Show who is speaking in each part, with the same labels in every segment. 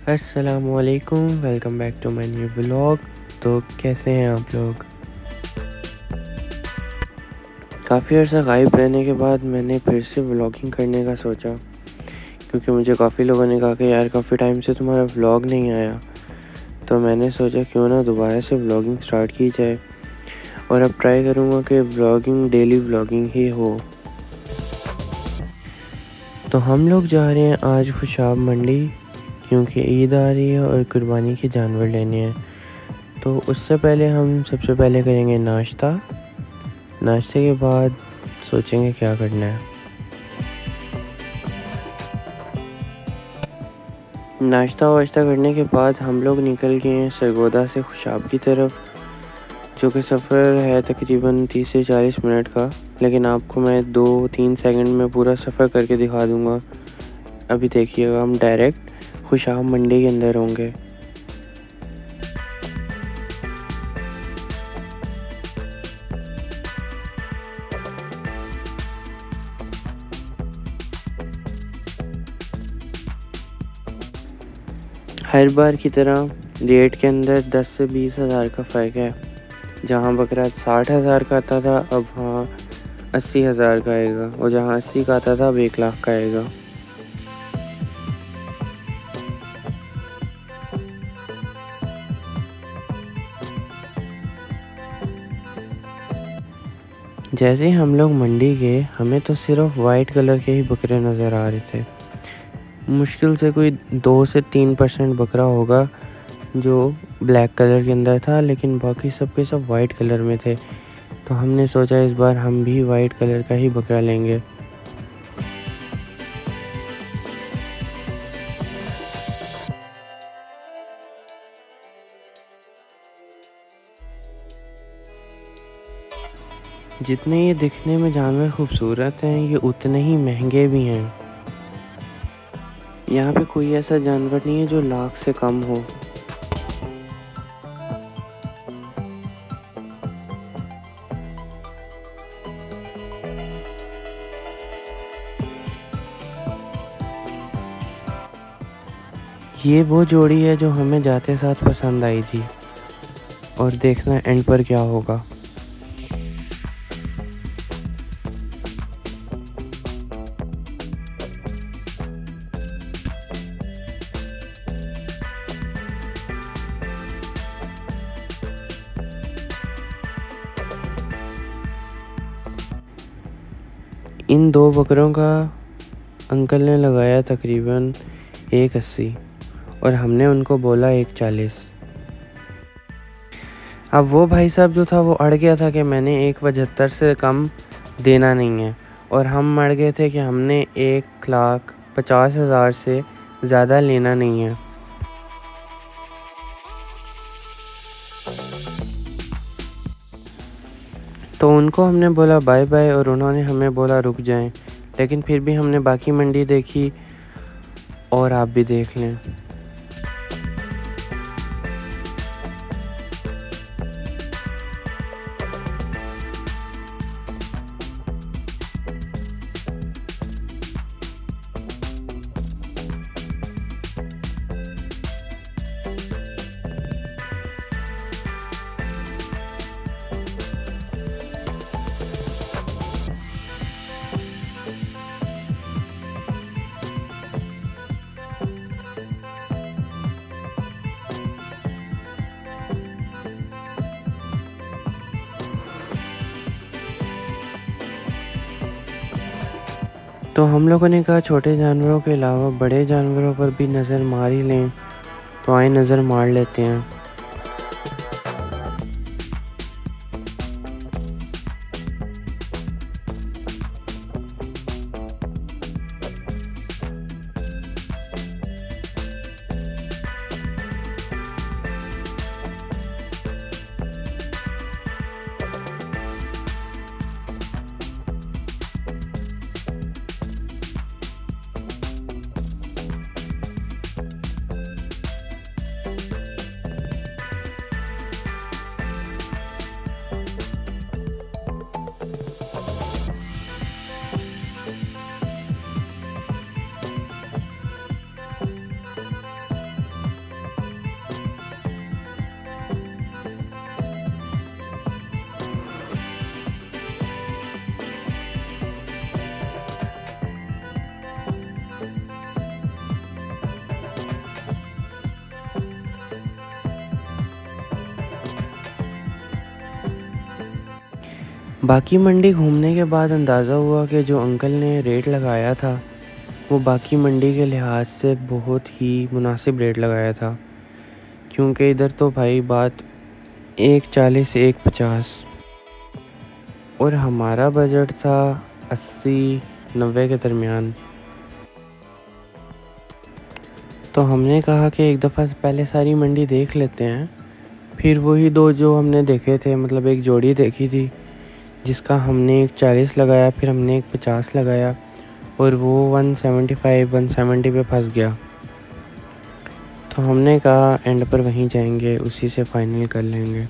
Speaker 1: अस्सलामुअलैकुम, welcome back to my new vlog. तो कैसे हैं आप लोग? काफ़ी अर्सा गायब रहने के बाद मैंने फिर से व्लॉगिंग करने का सोचा, क्योंकि मुझे काफ़ी लोगों ने कहा कि यार काफ़ी टाइम से तुम्हारा व्लॉग नहीं आया। तो मैंने सोचा क्यों ना दोबारा से व्लॉगिंग स्टार्ट की जाए, और अब ट्राई करूँगा कि व्लॉगिंग डेली व्लॉगिंग ही हो। तो हम लोग जा रहे हैं आज खुशाब मंडी, क्योंकि ईद आ रही है और कुर्बानी के जानवर लेने हैं। तो उससे पहले हम सबसे पहले करेंगे नाश्ता। नाश्ते के बाद सोचेंगे क्या करना है। नाश्ता वाश्ता करने के बाद हम लोग निकल गए हैं सरगोदा से खुशाब की तरफ, जो कि सफ़र है तकरीबन 30 से 40 मिनट का। लेकिन आपको मैं 2-3 सेकंड में पूरा सफ़र करके दिखा दूँगा। अभी देखिएगा, हम डायरेक्ट खुशाब मंडी के अंदर होंगे। हर बार की तरह रेट के अंदर 10 से 20 हज़ार का फ़र्क है। जहाँ बकरा 60,000 का आता था, अब हाँ 80,000 का आएगा, और जहाँ 80 का आता था अब 1 लाख का आएगा। जैसे ही हम लोग मंडी गए, हमें तो सिर्फ वाइट कलर के ही बकरे नज़र आ रहे थे। मुश्किल से कोई 2 से 3% बकरा होगा जो ब्लैक कलर के अंदर था, लेकिन बाकी सब के सब वाइट कलर में थे। तो हमने सोचा इस बार हम भी वाइट कलर का ही बकरा लेंगे। जितने ये दिखने में जानवर खूबसूरत हैं, ये उतने ही महंगे भी हैं। यहाँ पे कोई ऐसा जानवर नहीं है जो लाख से कम हो। ये वो जोड़ी है जो हमें जाते साथ पसंद आई थी, और देखना एंड पर क्या होगा। इन 2 बकरों का अंकल ने लगाया तकरीबन 180, और हमने उनको बोला 140। अब वो भाई साहब जो था वो अड़ गया था कि मैंने 175 से कम देना नहीं है, और हम अड़ गए थे कि हमने 1,50,000 से ज़्यादा लेना नहीं है। तो उनको हमने बोला बाय बाय, और उन्होंने हमें बोला रुक जाएं। लेकिन फिर भी हमने बाकी मंडी देखी, और आप भी देख लें। तो हम लोगों ने कहा छोटे जानवरों के अलावा बड़े जानवरों पर भी नज़र मार ही लें। तो आए नज़र मार लेते हैं। बाकी मंडी घूमने के बाद अंदाज़ा हुआ कि जो अंकल ने रेट लगाया था, वो बाकी मंडी के लिहाज से बहुत ही मुनासिब रेट लगाया था। क्योंकि इधर तो भाई बात 140 150 और हमारा बजट था 80-90 के दरमियान। तो हमने कहा कि एक दफ़ा पहले सारी मंडी देख लेते हैं, फिर वही 2 जो हमने देखे थे, मतलब एक जोड़ी देखी थी जिसका हमने एक 40 लगाया, फिर हमने एक 50 लगाया और वो 170 पे फंस गया। तो हमने कहा एंड पर वहीं जाएंगे, उसी से फाइनल कर लेंगे।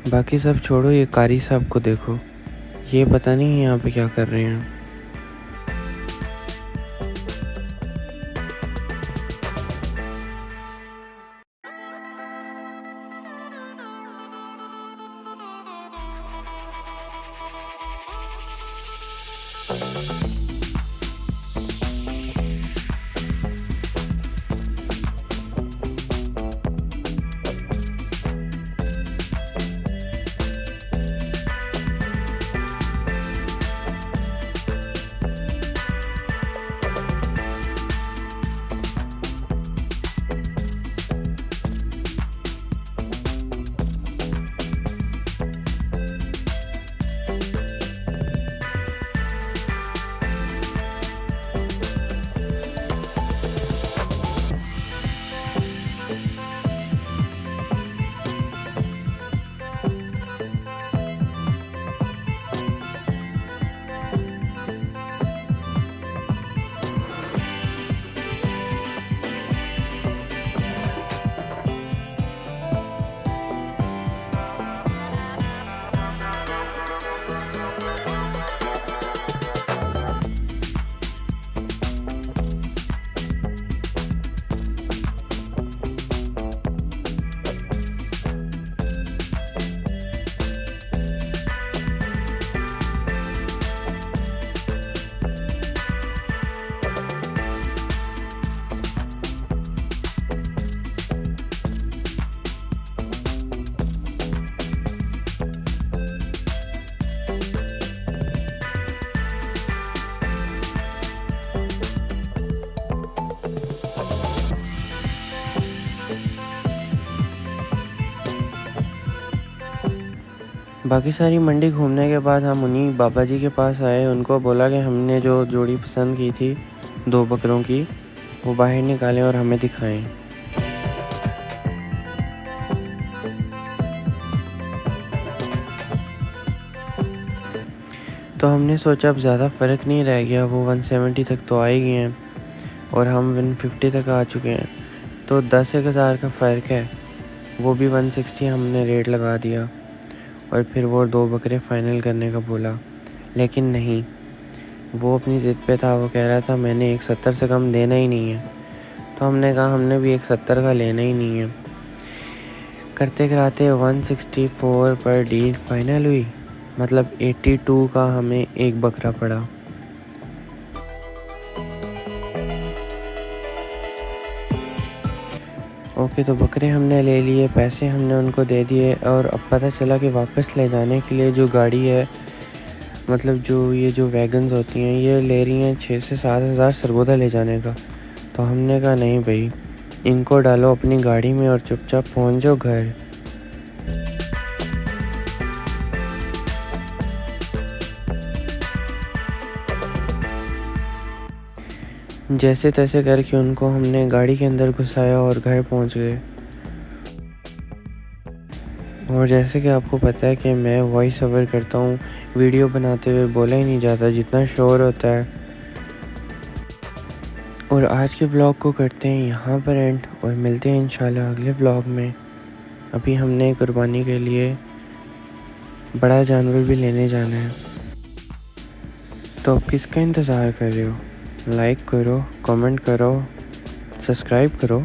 Speaker 1: बाकी सब छोड़ो, ये कारी साहब को देखो, ये पता नहीं यहाँ पे क्या कर रहे हैं। बाकी सारी मंडी घूमने के बाद हम उन्हीं बाबा जी के पास आए। उनको बोला कि हमने जो जोड़ी पसंद की थी 2 बकरों की, वो बाहर निकालें और हमें दिखाएं। तो हमने सोचा अब ज़्यादा फ़र्क नहीं रह गया, वो 170 तक तो आ ही गए हैं और हम 150 तक आ चुके हैं, तो 10-1 हज़ार का फ़र्क है। वो भी 160 हमने रेट लगा दिया और फिर वो 2 बकरे फ़ाइनल करने का बोला, लेकिन नहीं, वो अपनी ज़िद पे था। वो कह रहा था मैंने 170 से कम देना ही नहीं है। तो हमने कहा हमने भी 170 का लेना ही नहीं है। करते कराते 164 पर डील फाइनल हुई, मतलब 82 का हमें एक बकरा पड़ा। ओके, तो बकरे हमने ले लिए, पैसे हमने उनको दे दिए और अब पता चला कि वापस ले जाने के लिए जो गाड़ी है, मतलब जो ये जो वैगन्स होती हैं, ये ले रही हैं 6 से 7 हज़ार सरगोदा ले जाने का। तो हमने कहा नहीं भाई, इनको डालो अपनी गाड़ी में और चुपचाप पहुंच जाओ घर। जैसे तैसे करके उनको हमने गाड़ी के अंदर घुसाया और घर पहुंच गए। और जैसे कि आपको पता है कि मैं वॉइस ओवर करता हूँ, वीडियो बनाते हुए बोला ही नहीं जाता, जितना शोर होता है। और आज के ब्लॉग को करते हैं यहाँ पर एंड और मिलते हैं इंशाल्लाह अगले ब्लॉग में। अभी हमने कुर्बानी के लिए बड़ा जानवर भी लेने जाना है, तो अब किसका इंतज़ार कर रहे हो? लाइक करो, कमेंट करो, सब्सक्राइब करो।